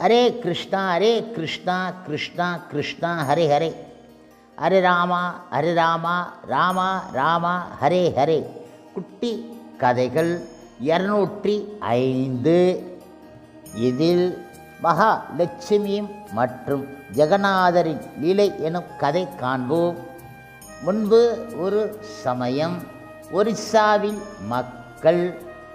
ஹரே கிருஷ்ணா கிருஷ்ணா கிருஷ்ணா ஹரே ஹரே, ஹரே ராமா ராமா ராமா ஹரே ஹரே. குட்டி கதைகள் 205. இதில் மகாலட்சுமியும் மற்றும் ஜெகநாதரின் லீலை எனும் கதை காண்போம். முன்பு ஒரு சமயம் ஒரிசாவில் மக்கள்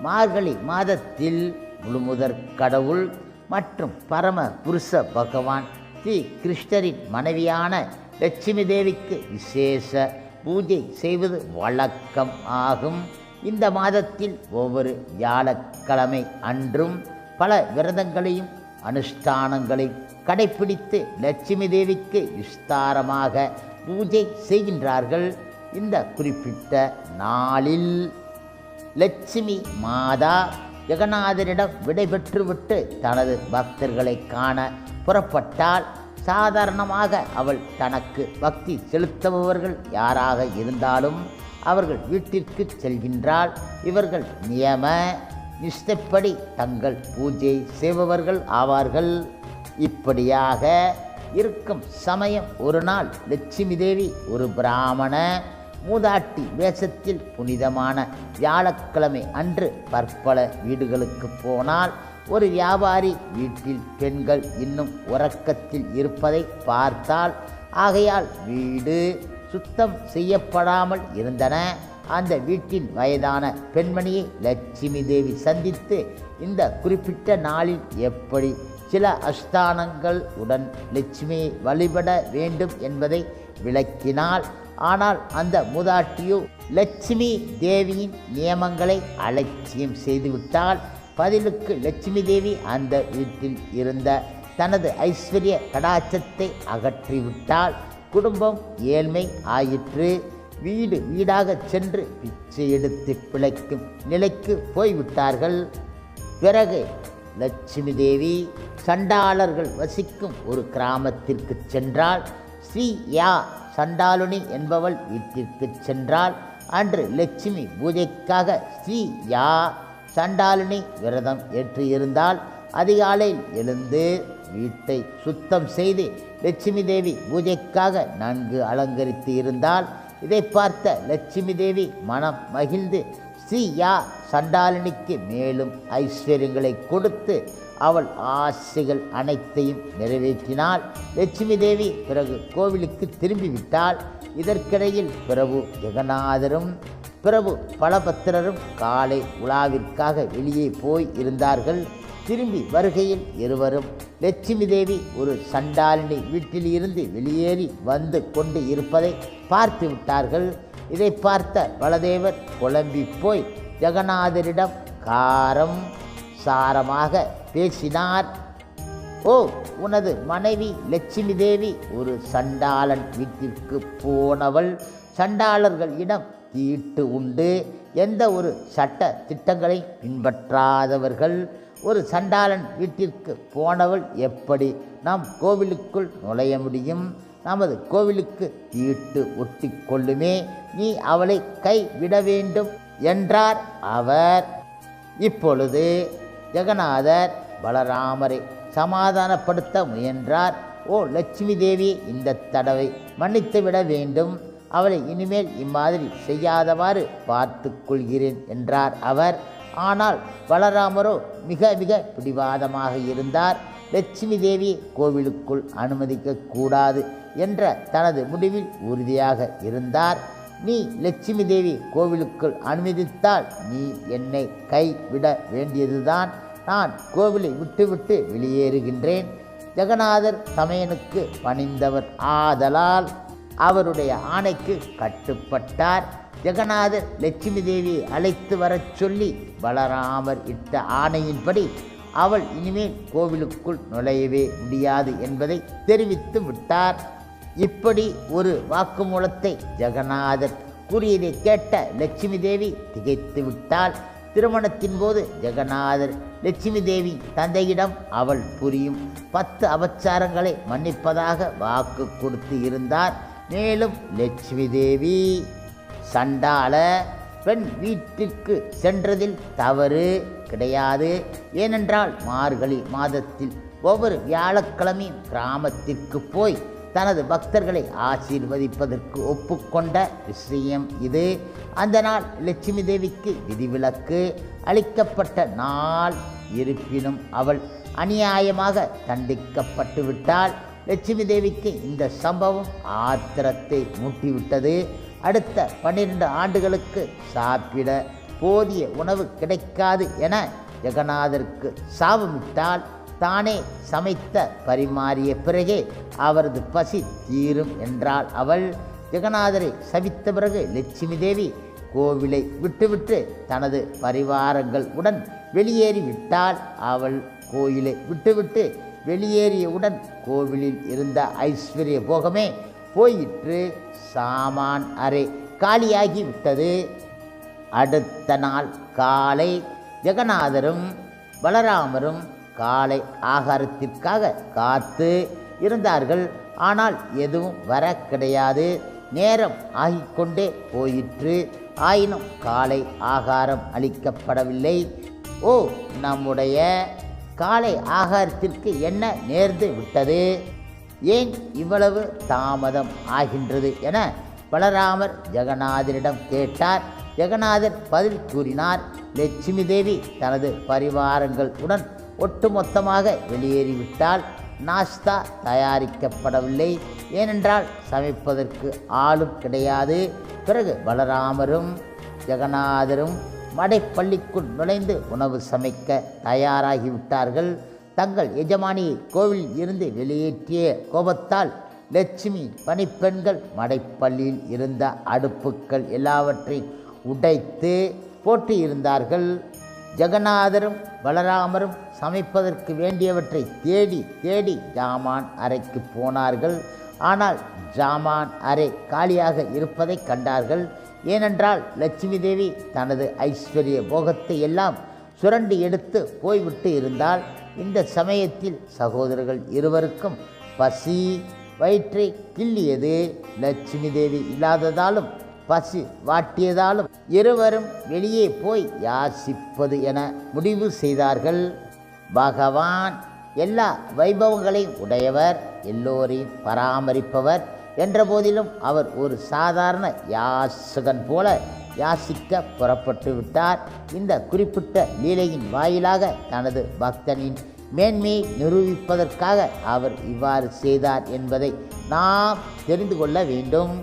மார்கழி மாதத்தில் முழுமுதற் கடவுள் மற்றும் பரம புருஷ பகவான் ஸ்ரீ கிருஷ்ணரின் மனைவியான லட்சுமி தேவிக்கு விசேஷ பூஜை செய்வது வழக்கம் ஆகும். இந்த மாதத்தில் ஒவ்வொரு வியாழக்கிழமை அன்றும் பல விரதங்களையும் அனுஷ்டானங்களையும் கடைப்பிடித்து லட்சுமி தேவிக்கு விஸ்தாரமாக பூஜை செய்கின்றார்கள். இந்த குறிப்பிட்ட நாளில் லட்சுமி மாதா ஜெகநாதரிடம் விடைபெற்றுவிட்டு தனது பக்தர்களை காண புறப்பட்டால், சாதாரணமாக அவள் தனக்கு பக்தி செலுத்துபவர்கள் யாராக இருந்தாலும் அவர்கள் வீட்டிற்கு செல்கின்றாள். இவர்கள் நியம நிஷ்டைப்படி தங்கள் பூஜை செய்பவர்கள் ஆவார்கள். இப்படியாக இருக்கும் சமயம் ஒரு நாள் லட்சுமி தேவி ஒரு பிராமண மூதாட்டி வேஷத்தில் புனிதமான வியாழக்கிழமை அன்று பற்பல வீடுகளுக்கு போனால், ஒரு வியாபாரி வீட்டில் பெண்கள் இன்னும் உறக்கத்தில் இருப்பதை பார்த்தால், ஆகையால் வீடு சுத்தம் செய்யப்படாமல் இருந்தன. அந்த வீட்டின் வயதான பெண்மணியை லட்சுமி தேவி சந்தித்து இந்த குறிப்பிட்ட நாளில் எப்படி சில அஷ்டானங்கள் உடன் லட்சுமியை வழிபட வேண்டும் என்பதை விளக்கினாள். ஆனால் அந்த மூதாட்டியோ லட்சுமி தேவியின் நியமங்களை அலட்சியம் செய்துவிட்டால். பதிலுக்கு லட்சுமி தேவி அந்த வீட்டில் இருந்த தனது ஐஸ்வர்ய கடாட்சத்தை அகற்றிவிட்டால். குடும்பம் ஏழ்மை ஆயிற்று. வீடு வீடாக சென்று பிச்சை எடுத்து பிழைக்கும் நிலைக்கு போய்விட்டார்கள். பிறகு லட்சுமி தேவி சண்டாளர்கள் வசிக்கும் ஒரு கிராமத்திற்கு சென்றால். ஸ்ரீ யா சண்டாலுனி என்பவள் வீட்டிற்கு சென்றாள். அன்று லட்சுமி பூஜைக்காக ஸ்ரீ யா சண்டாலுனி விரதம் ஏற்றியிருந்தால். அதிகாலையில் எழுந்து வீட்டை சுத்தம் செய்து லட்சுமி தேவி பூஜைக்காக நன்கு அலங்கரித்து இருந்தால். இதை பார்த்த லட்சுமி தேவி மனம் மகிழ்ந்து ஸ்ரீ யா சண்டாலினிக்கு மேலும் ஐஸ்வர்யங்களை கொடுத்து அவள் ஆசைகள் அனைத்தையும் நிறைவேற்றினாள். லட்சுமி தேவி பிறகு கோவிலுக்கு திரும்பிவிட்டாள். இதற்கிடையில் பிரபு ஜெகநாதரும் பிரபு பலபத்திரரும் காலை உலாவிற்காக வெளியே போய் இருந்தார்கள். திரும்பி வருகையில் இருவரும் லட்சுமி தேவி ஒரு சண்டாலினி வீட்டில் இருந்து வெளியேறி வந்து கொண்டு இருப்பதை பார்த்து விட்டார்கள். இதை பார்த்த பலதேவர் குழம்பி போய் ஜெகநாதரிடம் காரம் சாரமாக பேசினார். ஓ, உனது மனைவி லட்சுமி தேவி ஒரு சண்டாளன் வீட்டிற்கு போனவள். சண்டாளர்களிடம் தீட்டு உண்டு. எந்த ஒரு சட்ட திட்டங்களை பின்பற்றாதவர்கள். ஒரு சண்டாளன் வீட்டிற்கு போனவள் எப்படி நம் கோவிலுக்குள் நுழைய முடியும்? நமது கோவிலுக்கு தீட்டு ஒட்டி கொள்ளுமே. நீ அவளை கைவிட வேண்டும் என்றார் அவர். இப்பொழுது ஜெகநாதர் பலராமரை சமாதானப்படுத்த முயன்றார். ஓ லட்சுமி தேவி, இந்த தடவை மன்னித்து விட வேண்டும். அவளை இனிமேல் இம்மாதிரி செய்யாதவாறு பார்த்து கொள்கிறேன் என்றார் அவர். ஆனால் பலராமரோ மிக மிக பிடிவாதமாக இருந்தார். லட்சுமி தேவியை கோவிலுக்குள் அனுமதிக்க கூடாது என்ற தனது முடிவில் உறுதியாக இருந்தார். நீ லட்சுமி தேவி கோவிலுக்குள் அனுமதித்தால் நீ என்னை கைவிட வேண்டியதுதான். நான் கோவிலை விட்டுவிட்டு வெளியேறுகின்றேன். ஜெகநாதர் தமையனுக்கு பணிந்தவர் ஆதலால் அவருடைய ஆணைக்கு கட்டுப்பட்டார். ஜெகநாதர் லட்சுமி தேவியை அழைத்து வரச் சொல்லி பலராமர் இட்ட ஆணையின்படி அவள் இனிமேல் கோவிலுக்குள் நுழையவே முடியாது என்பதை தெரிவித்து விட்டார். இப்படி ஒரு வாக்குமூலத்தை ஜெகநாதர் கூறியதை கேட்ட லட்சுமி தேவி திகைத்து விட்டாள். திருமணத்தின் போது ஜெகநாதர் லட்சுமி தேவி தந்தையிடம் அவள் புரியும் 10 அபச்சாரங்களை மன்னிப்பதாக வாக்கு கொடுத்து இருந்தார். மேலும் லட்சுமி தேவி சண்டாள பெண் வீட்டிற்கு சென்றதில் தவறு கிடையாது. ஏனென்றால் மார்கழி மாதத்தில் ஒவ்வொரு வியாழக்கிழமையும் கிராமத்திற்கு போய் தனது பக்தர்களை ஆசீர்வதிப்பதற்கு ஒப்புக்கொண்ட விஷயம் இது. அந்த நாள் லட்சுமி தேவிக்கு விதிவிலக்கு அளிக்கப்பட்ட நாள். இருப்பினும் அவள் அநியாயமாக தண்டிக்கப்பட்டு விட்டாள். லட்சுமி தேவிக்கு இந்த சம்பவம் ஆத்திரத்தை மூட்டிவிட்டது. அடுத்த 12 ஆண்டுகளுக்கு சாப்பிட போதிய உணவு கிடைக்காது என ஜெகநாதருக்கு சாபமிட்டால் தானே சமைத்த பரிமாறிய பிறகே அவரது பசி தீரும் என்றாள் அவள். ஜெகநாதரை சபித்த பிறகு லட்சுமி தேவி கோவிலை விட்டுவிட்டு தனது பரிவாரங்கள் உடன் வெளியேறிவிட்டாள். அவள் கோயிலை விட்டுவிட்டு வெளியேறியவுடன் கோவிலில் இருந்த ஐஸ்வர்ய போகமே போயிற்று. சாமான் அறை காலியாகி விட்டது. அடுத்த நாள் காலை ஜெகநாதரும் பலராமரும் காலை ஆகாரத்திற்காக காத்து இருந்தார்கள். ஆனால் எதுவும் வர கிடையாது. நேரம் ஆகிக்கொண்டே போயிற்று. ஆயினும் காலை ஆகாரம் அளிக்கப்படவில்லை. ஓ, நம்முடைய காலை ஆகாரத்திற்கு என்ன நேர்ந்து விட்டது? ஏன் இவ்வளவு தாமதம் ஆகின்றது என பலராமர் ஜெகநாதரிடம் கேட்டார். ஜெகநாதர் பதில் கூறினார். லட்சுமி தேவி தனது பரிவாரங்கள் உடன் ஒட்டுமொத்தமாக வெளியேறிவிட்டால் நாஸ்தா தயாரிக்கப்படவில்லை. ஏனென்றால் சமைப்பதற்கு ஆளும் கிடையாது. பிறகு பலராமரும் ஜெகநாதரும் மடைப்பள்ளிக்குள் நுழைந்து உணவு சமைக்க தயாராகிவிட்டார்கள். தங்கள் எஜமானியை கோவிலில் இருந்து வெளியேற்றிய கோபத்தால் லட்சுமி பணிப்பெண்கள் மடைப்பள்ளியில் இருந்த அடுப்புக்கள் எல்லாவற்றையும் உடைத்து போட்டியிருந்தார்கள். ஜெகநாதரும் பலராமரும் சமைப்பதற்கு வேண்டியவற்றை தேடி தேடி ஜாமான் அறைக்கு போனார்கள். ஆனால் ஜாமான் அறை காலியாக இருப்பதை கண்டார்கள். ஏனென்றால் லட்சுமி தேவி தனது ஐஸ்வர்ய போகத்தை எல்லாம் சுரண்டி எடுத்து போய்விட்டு இருந்தால். இந்த சமயத்தில் சகோதரர்கள் இருவருக்கும் பசி வயிற்றை கிள்ளியது. லட்சுமி தேவி இல்லாததாலும் பசி வாட்டியதாலும் இருவரும் வெளியே போய் யாசிப்பது என முடிவு செய்தார்கள். பகவான் எல்லா வைபவங்களையும் உடையவர், எல்லோரையும் பராமரிப்பவர் என்ற போதிலும் அவர் ஒரு சாதாரண யாசகன் போல யாசிக்க புறப்பட்டு விட்டார். இந்த குறிப்பிட்ட லீலையின் வாயிலாக தனது பக்தனின் மேன்மையை நிரூபிப்பதற்காக அவர் இவ்வாறு செய்தார் என்பதை நாம் தெரிந்து கொள்ள வேண்டும்.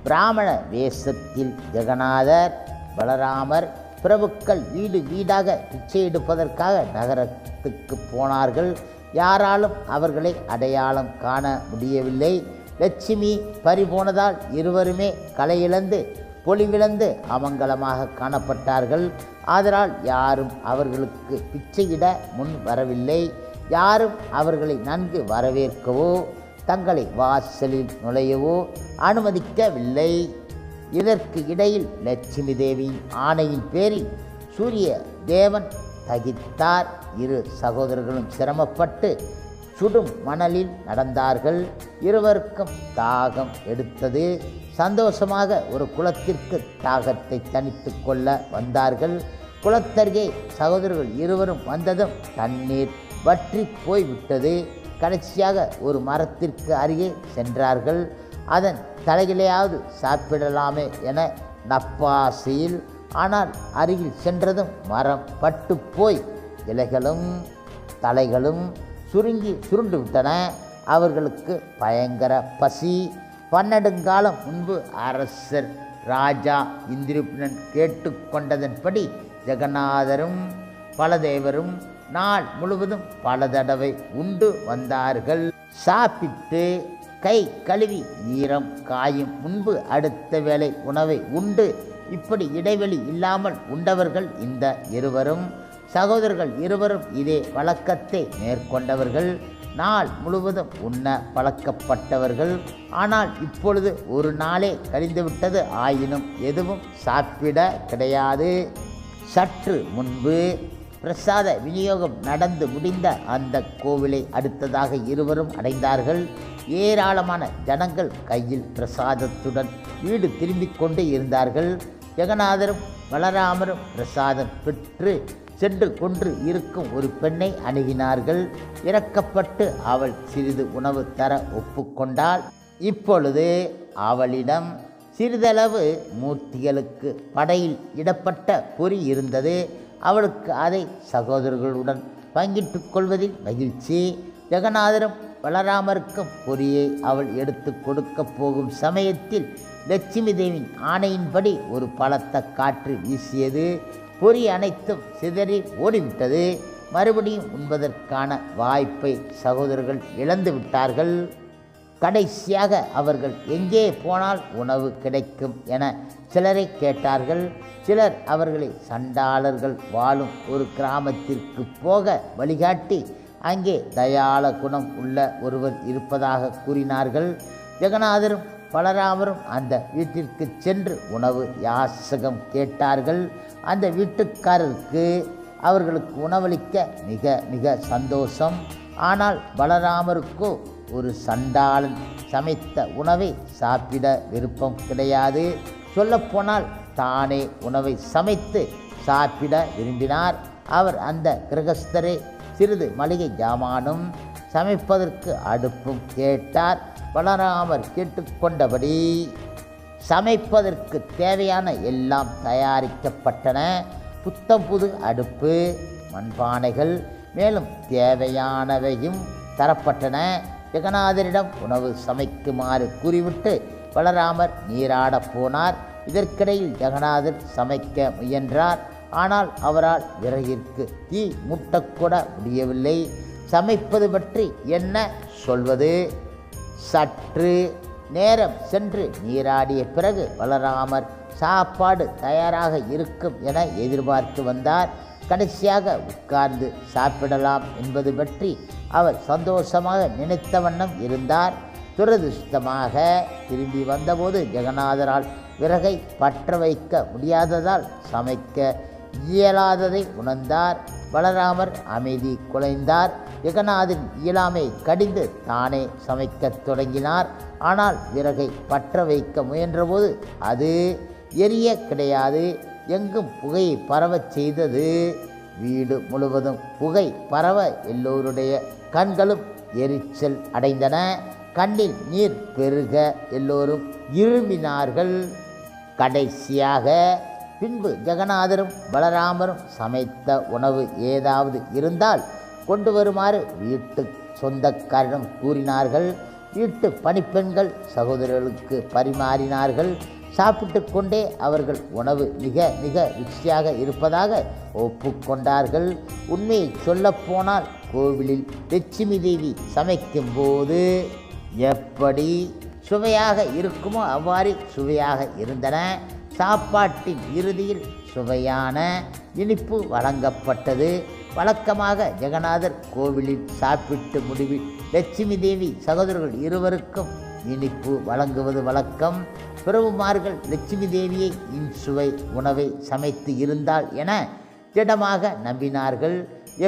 பிராமண வேஷத்தில் ஜெகநாதர் பலராமர் பிரபுக்கள் வீடு வீடாக பிச்சை எடுப்பதற்காக நகரத்துக்கு போனார்கள். யாராலும் அவர்களை அடையாளம் காண முடியவில்லை. லட்சுமி பறிபோனதால் இருவருமே கலையிழந்து பொலிவிழந்து அமங்கலமாக காணப்பட்டார்கள். ஆதலால் யாரும் அவர்களுக்கு பிச்சையிட முன் வரவில்லை. யாரும் அவர்களை நன்கு வரவேற்கவோ தங்களை வாசலில் நுழையவோ அனுமதிக்கவில்லை. இதற்கு இடையில் லட்சுமி தேவியின் ஆணையின் பேரில் சூரிய தேவன் தகித்தார். இரு சகோதரர்களும் சிரமப்பட்டு சுடும் மணலில் நடந்தார்கள். இருவருக்கும் தாகம் எடுத்தது. சந்தோஷமாக ஒரு குளத்திற்கு தாகத்தை தணித்து கொள்ள வந்தார்கள். குளத்தருகே சகோதரர்கள் இருவரும் வந்ததும் தண்ணீர் வற்றி போய்விட்டது. கடைசியாக ஒரு மரத்திற்கு அருகே சென்றார்கள். அதன் தலைகளையாவது சாப்பிடலாமே என நப்பாசையில். ஆனால் அருகில் சென்றதும் மரம் பட்டு போய் இலைகளும் தலைகளும் சுருண்டு விட்டன. அவர்களுக்கு பயங்கர பசி. 12 காலம் முன்பு அரசர் ராஜா இந்திரபுரன் கேட்டுக்கொண்டதன்படி ஜெகநாதரும் பலதேவரும் நாள் முழுவதும் பல தடவை உண்டு வந்தார்கள். சாப்பிட்டு கை கழுவி ஈரம் காயும் முன்பு அடுத்த வேளை உணவை உண்டு. இப்படி இடைவெளி இல்லாமல் உண்டவர்கள் இந்த இருவரும். சகோதரர்கள் இருவரும் இதே வழக்கத்தை மேற்கொண்டவர்கள். நாள் முழுவதும் உண்ண பழக்கப்பட்டவர்கள். ஆனால் இப்பொழுது ஒரு நாளே கழிந்துவிட்டது. ஆயினும் எதுவும் சாப்பிட கிடையாது. சற்று முன்பு பிரசாத விநியோகம் நடந்து முடிந்த அந்த கோவிலை அடுத்ததாக இருவரும் அடைந்தார்கள். ஏராளமான ஜனங்கள் கையில் பிரசாதத்துடன் வீடு திரும்பிக் கொண்டு இருந்தார்கள். ஜெகநாதரும் பலராமரும் பிரசாதம் பெற்று சென்று கொன்று இருக்கும் ஒரு பெண்ணை அணுகினார்கள். இறக்கப்பட்டு அவள் சிறிது உணவு தர ஒப்புக்கொண்டாள். இப்பொழுது அவளிடம் சிறிதளவு மூர்த்திகளுக்கு படையில் இடப்பட்ட பொறி இருந்தது. அவளுக்கு அதை சகோதரர்களுடன் பங்கிட்டு கொள்வதில் மகிழ்ச்சி. ஜெகநாதரும் பலராமருக்கும் பொரியை அவள் எடுத்து கொடுக்க போகும் சமயத்தில் லட்சுமி தேவியின் ஆணையின்படி ஒரு பலத்த காற்று வீசியது. பொறி அனைத்தும் சிதறி ஓடிவிட்டது. மறுபடியும் உண்பதற்கான வாய்ப்பை சகோதரர்கள் இழந்து விட்டார்கள். கடைசியாக அவர்கள் எங்கே போனால் உணவு கிடைக்கும் என சிலரை கேட்டார்கள். சிலர் அவர்களை சண்டாளர்கள் வாழும் ஒரு கிராமத்திற்கு போக வழிகாட்டி அங்கே தயாள குணம் உள்ள ஒருவர் இருப்பதாக கூறினார்கள். ஜெகநாதரும் பலராமரும் அந்த வீட்டிற்கு சென்று உணவு யாசகம் கேட்டார்கள். அந்த வீட்டுக்காரருக்கு அவர்களுக்கு உணவளிக்க மிக மிக சந்தோஷம். ஆனால் பலராமருக்கோ ஒரு சண்டாளன் சமைத்த உணவை சாப்பிட விருப்பம் கிடையாது. சொல்லப்போனால் தானே உணவை சமைத்து சாப்பிட விரும்பினார். அவர் அந்த கிரகஸ்தரை சிறிது மளிகை ஜாமானும் சமைப்பதற்கு அடுப்பும் கேட்டார். பலராமர் கேட்டுக்கொண்டபடி சமைப்பதற்கு தேவையான எல்லாம் தயாரிக்கப்பட்டன. புத்தம் புது அடுப்பு, மண்பானைகள், மேலும் தேவையானவையும் தரப்பட்டன. ஜெகநாதரிடம் உணவு சமைக்குமாறு கூறிவிட்டு பலராமர் நீராடப் போனார். இதற்கிடையில் ஜெகநாதர் சமைக்க முயன்றார். ஆனால் அவரால் விறகிற்கு தீ மூட்டக்கூட முடியவில்லை. சமைப்பது பற்றி என்ன சொல்வது? சற்று நேரம் சென்று நீராடிய பிறகு பலராமர் சாப்பாடு தயாராக இருக்கும் என எதிர்பார்த்து வந்தார். கடைசியாக உட்கார்ந்து சாப்பிடலாம் என்பது பற்றி அவர் சந்தோஷமாக நினைத்த வண்ணம் இருந்தார். துரதிருஷ்டமாக திரும்பி வந்தபோது ஜெகநாதரால் விறகை பற்ற வைக்க முடியாததால் சமைக்க இயலாததை உணர்ந்தார். பலராமர் அமைதி குலைந்தார். ஜெகநாதன் இயலாமை கடிந்து தானே சமைக்கத் தொடங்கினார். ஆனால் விறகை பற்ற வைக்க முயன்றபோது அது எரிய கிடையாது. எங்கும் புகையை பரவச் செய்தது. வீடு முழுவதும் புகை பரவ எல்லோருடைய கண்களும் எரிச்சல் அடைந்தன. கண்ணில் நீர் பெருக எல்லோரும் இருமினார்கள். கடைசியாக பின்பு ஜெகநாதரும் பலராமரும் சமைத்த உணவு ஏதாவது இருந்தால் கொண்டு வருமாறு வீட்டு சொந்தக்காரிடம் கூறினார்கள். வீட்டு பணிப்பெண்கள் சகோதரர்களுக்கு பரிமாறினார்கள். சாப்பிட்டு கொண்டே அவர்கள் உணவு மிக மிக ருச்சியாக இருப்பதாக ஒப்புக்கொண்டார்கள். உண்மையை சொல்லப்போனால் கோவிலில் லட்சுமி தேவி சமைக்கும்போது எப்படி சுவையாக இருக்குமோ அவ்வாறு சுவையாக இருந்தன. சாப்பாட்டின் இறுதியில் சுவையான இனிப்பு வழங்கப்பட்டது. வழக்கமாக ஜெகநாதர் கோவிலில் சாப்பிட்டு முடிவில் லட்சுமி தேவி சகோதரர்கள் இருவருக்கும் இனிப்பு வழங்குவது வழக்கம். பிரபுமார்கள் லட்சுமி தேவியை இன்சுவை உணவை சமைத்து இருந்தாள் என திடமாக நம்பினார்கள்.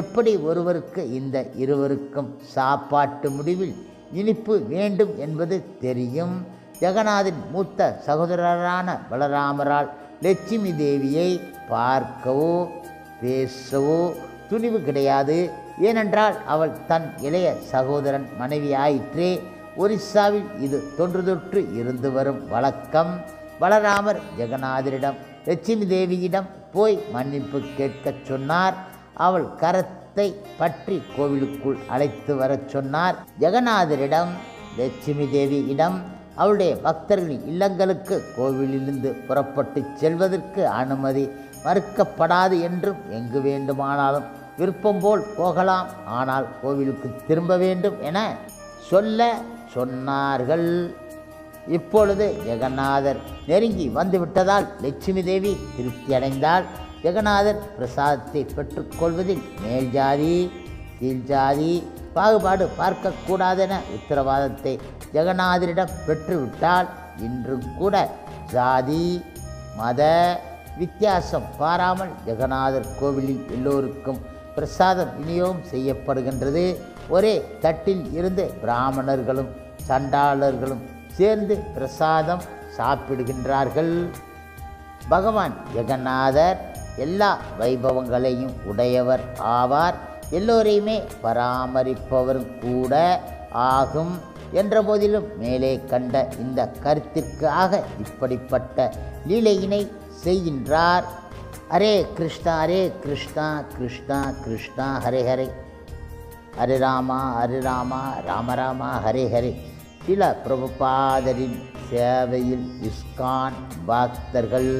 எப்படி ஒருவருக்கு இந்த இருவருக்கும் சாப்பாட்டு முடிவில் இனிப்பு வேண்டும் என்பது தெரியும். ஜெகநாதன் மூத்த சகோதரரான பலராமரால் லட்சுமி தேவியை பார்க்கவோ பேசவோ துணிவு கிடையாது. ஏனென்றால் அவள் தன் இளைய சகோதரன் மனைவி ஆயிற்றே. ஒரிசாவில் இது தொன்று தொற்று இருந்து வரும் வழக்கம். பலராமர் ஜெகநாதரிடம் லட்சுமி தேவியிடம் போய் மன்னிப்பு கேட்கச் சொன்னார். அவள் கரத்தை பற்றி கோவிலுக்குள் அழைத்து வரச் சொன்னார். ஜெகநாதரிடம் லட்சுமி தேவியிடம் அவளுடைய பக்தர்களின் இல்லங்களுக்கு கோவிலிலிருந்து புறப்பட்டு செல்வதற்கு அனுமதி மறுக்கப்படாது என்றும் எங்கு வேண்டுமானாலும் விருப்பம் போல் போகலாம், ஆனால் கோவிலுக்கு திரும்ப வேண்டும் என சொல்ல சொன்னார்கள். இப்பொழுது ஜெகநாதர் நெருங்கி வந்துவிட்டதால் லட்சுமி தேவி திருப்தி அடைந்தாள். ஜெகநாதர் பிரசாதத்தை பெற்றுக்கொள்வதில் மேல் ஜாதி கீழ் ஜாதி பாகுபாடு பார்க்கக்கூடாதென உத்தரவாதத்தை ஜெகநாதரிடம் பெற்றுவிட்டால் இன்றும் கூட ஜாதி மத வித்தியாசம் பாராமல் ஜெகநாதர் கோவிலில் எல்லோருக்கும் பிரசாதம் விநியோகம் செய்யப்படுகின்றது. ஒரே தட்டில் இருந்து பிராமணர்களும் சண்டாளர்களும் சேர்ந்து பிரசாதம் சாப்பிடுகின்றார்கள். பகவான் ஜெகநாதர் எல்லா வைபவங்களையும் உடையவர் ஆவார். எல்லோரையுமே பராமரிப்பவரும் கூட ஆகும். என்ற போதிலும் மேலே கண்ட இந்த கருத்திற்காக இப்படிப்பட்ட லீலையினை செய்கின்றார். ஹரே கிருஷ்ணா ஹரே கிருஷ்ணா கிருஷ்ணா கிருஷ்ணா ஹரே ஹரே, ஹரே ராமா ராம ராமா ஹரே ஹரே. சில பிரபுபாதரின் சேவையில் இஸ்கான் பக்தர்கள்.